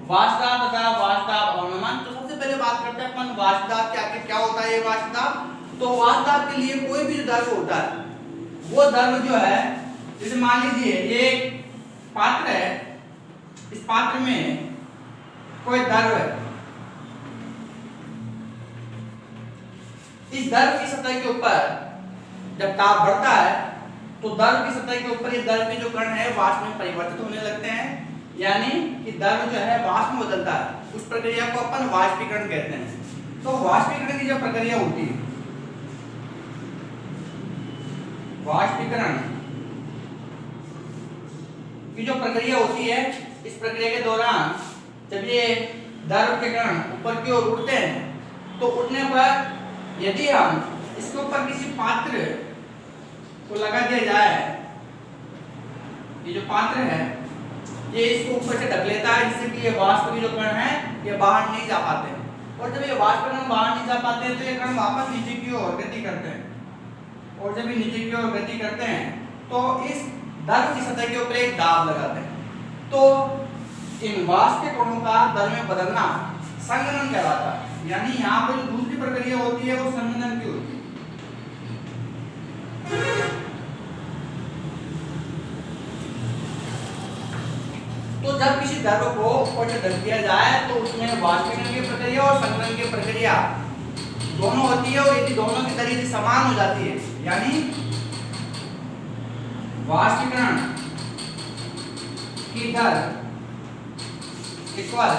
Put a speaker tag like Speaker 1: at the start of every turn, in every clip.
Speaker 1: वाष्प दाब तथा वाष्प दाब अवनमन। तो सबसे पहले बात करते हैं अपन वाष्प दाब के आखिर क्या होता है ये वाष्प दाब। तो वाष्प दाब के लिए कोई भी जो द्रव होता है वो द्रव जो है, जैसे मान लीजिए ये पात्र है, इस पात्र में कोई द्रव है, इस द्रव की सतह के ऊपर जब ताप बढ़ता है तो द्रव की सतह के ऊपर ये द्रव के जो कण है वाष्प में परिवर्तित होने लगते हैं, यानी कि द्रव जो है वाष्प में बदलता है। उस प्रक्रिया को अपन वाष्पीकरण कहते हैं। तो वाष्पीकरण की जो प्रक्रिया होती है, वाष्पीकरण की जो प्रक्रिया होती है, इस प्रक्रिया के दौरान जब ये द्रव के कण ऊपर की ओर उठते हैं तो उठने पर यदि हम इसके ऊपर किसी पात्र को लगा दिया जाए, ये जो पात्र है ये इसको ऊपर से ढक लेता है, जिससे कि ये वाष्प के जो कण है ये बाहर नहीं जा पाते हैं। और जब ये वाष्प कण बाहर नहीं जा पाते हैं तो ये कण वापस नीचे की ओर गति करते हैं, और जब ये नीचे की ओर गति करते हैं तो इस द्रव की सतह के ऊपर एक दाब लगाते हैं। तो इन वाष्प के कणों का द्रव में बदलना संघनन कहलाता है। यानी यहाँ पर जो दूसरी प्रक्रिया होती है वो संघनन की होती है। तो जब किसी द्रव को ऊपर से ढक दिया जाए तो उसमें वाष्पीकरण की प्रक्रिया और संघनन की प्रक्रिया दोनों होती है, और यदि दोनों की दर यदि समान हो जाती है, यानी वाष्पीकरण की दर इक्वल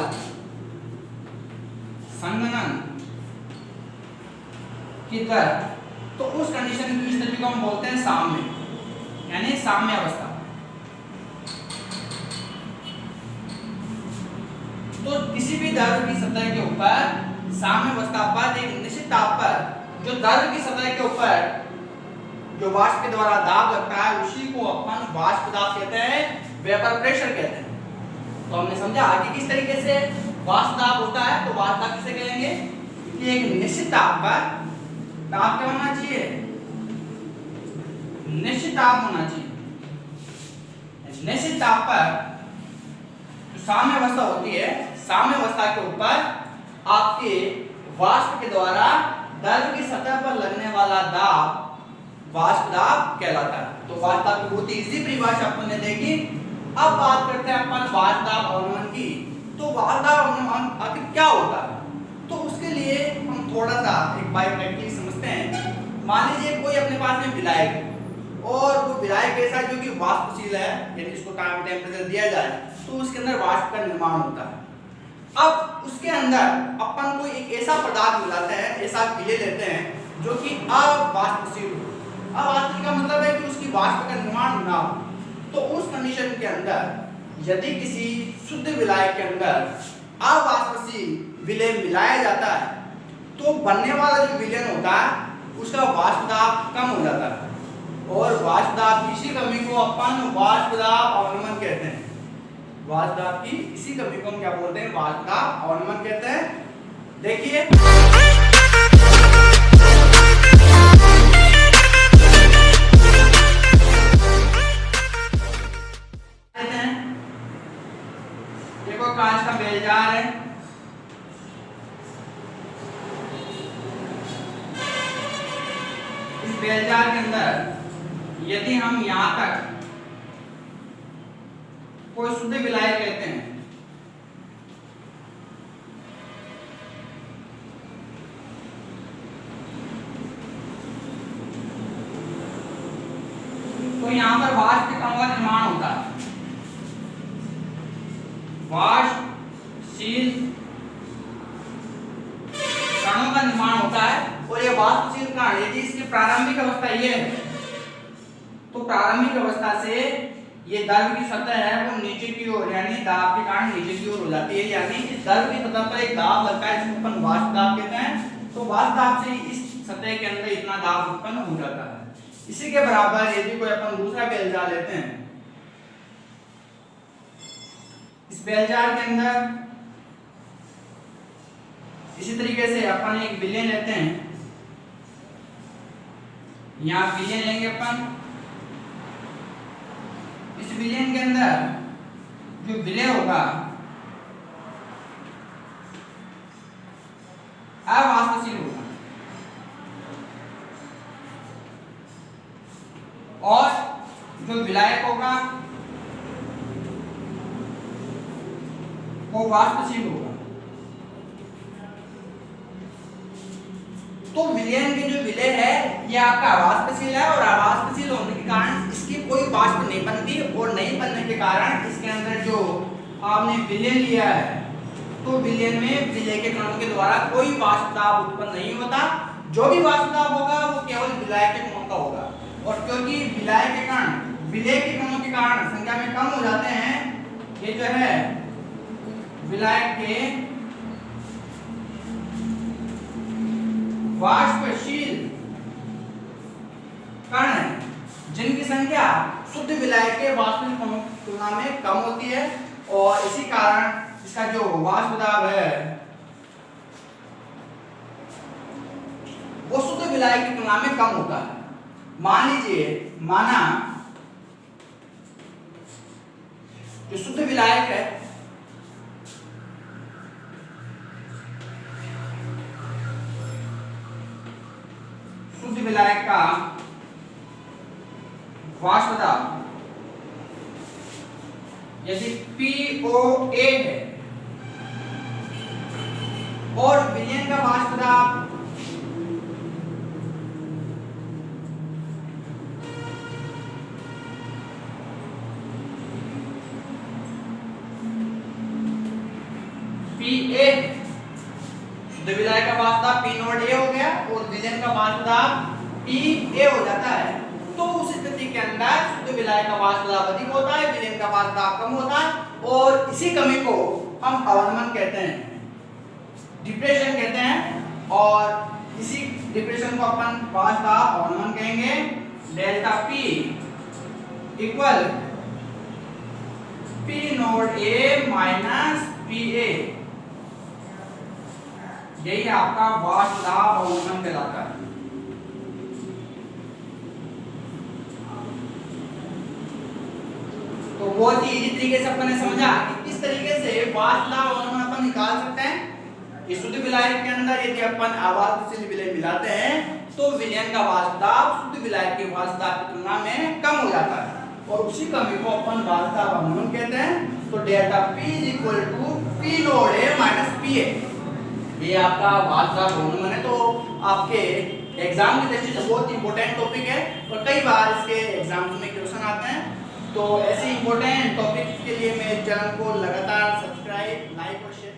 Speaker 1: संघनन की दर, तो उस कंडीशन की स्थिति को हम बोलते हैं साम्य, यानी साम्य अवस्था। तो किसी भी द्रव की सतह के ऊपर साम्य अवस्था पर एक निश्चित ताप पर जो द्रव की सतह के ऊपर जो वाष्प के द्वारा दाब लगता है उसी को अपन वाष्प दाब कहते हैं, वेपर प्रेशर कहते हैं। तो हमने समझा कि किस तरीके से वाष्प दाब होता है। तो वाष्प दाब किसे कहेंगे कि एक निश्चित ताप पर, ताप क्या होना चाहिए, निश्चित ताप होना चाहिए। निश्चित ताप पर जो साम्य अवस्था होती है, साम्य अवस्था के ऊपर आपके वाष्प के द्वारा द्रव की सतह पर लगने वाला दाब वाष्प दाब कहलाता है। तो वाष्प दाब की बहुत इजी परिभाषा अपन ने देखी। अब बात करते हैं अपन वाष्प दाब अवनमन की। तो वाष्प दाब अवनमन आखिर क्या होता है, तो उसके लिए हम थोड़ा सा एक बायोप्रैक्टिकली समझते हैं। मान लीजिए कोई अपने पास में विलायक है, और वो विलायक ऐसा जो कि वाष्पशील है, यदि इसको टेम्परेचर दिया जाए तो उसके अंदर वाष्प का निर्माण होता है। अब उसके अंदर अपन को एक ऐसा पदार्थ मिलाते हैं, ऐसा विलय लेते हैं जो कि अवाष्पशील हो। अवाष्पशील का मतलब है कि उसकी वाष्प का निर्माण ना हो। तो उस कंडीशन के अंदर यदि किसी शुद्ध विलायक के अंदर अवाष्पशील विलय मिलाया जाता है तो बनने वाला जो विलयन होता है उसका वाष्प दाब कम हो जाता है, और वाष्प दाब की इसी कमी को अपन वाष्प दाब अवनमन कहते हैं। वाष्प दाब की इसी कमी को हम क्या बोलते हैं, वाष्प दाब अवनमन कहते हैं। देखिए देखो कांच का बेलजार है, इस बेलजार के अंदर यदि हम यहां तक कोई शुद्ध विलायक लेते हैं तो यहां पर वाष्प के कणों का निर्माण होता है। वाष्पशील कणों का निर्माण होता है, और ये वाष्पशील कण यदि इसकी प्रारंभिक अवस्था ये है तो प्रारंभिक अवस्था से ये द्रव की सतह है वो नीचे की ओर, यानी दाब के कारण नीचे की ओर हो जाती है, यानी इस द्रव की सतह पर एक दाब लगता है जिसको अपन वाष्प दाब कहते हैं। तो वाष्प दाब से इस सतह के अंदर इतना दाब उत्पन्न हो जाता है। इसी के बराबर यदि कोई अपन दूसरा बेलजार लेते हैं, इस बेलजार के अंदर इसी तरीके से अपन एक विलयन लेते हैं, यहाँ विलयन लेंगे अपन। इस विलयन के अंदर जो विलय होगा वाष्पशील होगा और जो विलायक होगा वो वाष्पशील होगा। तो विलयन के जो विलय है ये आपका अवाष्पशील है और अवाष्पशील होने के कारण इसकी कोई वाष्प नहीं बनती और नहीं बनने के कारण इसके अंदर जो आपने विलयन लिया है तो विलयन में विलय के कणों के द्वारा कोई वाष्प दाब उत्पन्न नहीं होता। जो भी वाष्प दाब होगा वो केवल विलायक के कणों का होगा और क्योंकि विलायक के कण विलय के कणों के कारण संख्या में कम हो जाते हैं, ये जो है विलायक के वाष्पशील कण है जिनकी संख्या शुद्ध विलायक के वाष्पशील कणों की तुलना में कम होती है और इसी कारण इसका जो वाष्प दाब है वो शुद्ध विलायक की तुलना में कम होता है। मान लीजिए माना जो शुद्ध विलायक है शुद्ध विलायक का वाष्प दाब यदि POA है और विलयन का वाष्प दाब PA शुद्ध विलायक का वाष्प दाब P नोट A हो गया और विलयन का वाष्प दाब PA हो जाता है। तो उस स्थिति के अंदर शुद्ध विलायक का वाष्प दाब अधिक होता है, विलयन का वाष्प दाब कम होता है और इसी कमी को हम अवनमन कहते हैं, डिप्रेशन कहते हैं और इसी डिप्रेशन को अपन वाष्प दाब अवनमन कहेंगे। Delta P equal P naught A minus PA, यही आपका वाष्प दाब अवनमन कहलाता है। तो बहुत ही इजी तरीके से अपन ने समझा कि किस तरीके से वाष्प दाब अवनमन अपन निकाल सकते हैं। इस शुद्ध विलायक के अंदर यदि अपन अवाष्पशील विलय मिलाते हैं तो विलयन का वाष्प दाब शुद्ध विलायक के वाष्प दाब की तुलना में कम हो जाता है और उसी कमी को अपन वाष्प दाब अवनमन कहते हैं। तो delta P equal to P naught A minus PA, ये आपका वाष्प दाब अवनमन है। तो आपके एग्जाम की दृष्टि से बहुत इंपॉर्टेंट टॉपिक है और कई बार इसके एग्जाम्स में क्वेश्चन आते हैं। तो ऐसे इंपॉर्टेंट टॉपिक के लिए मेरे चैनल को लगातार सब्सक्राइब, लाइक और शेयर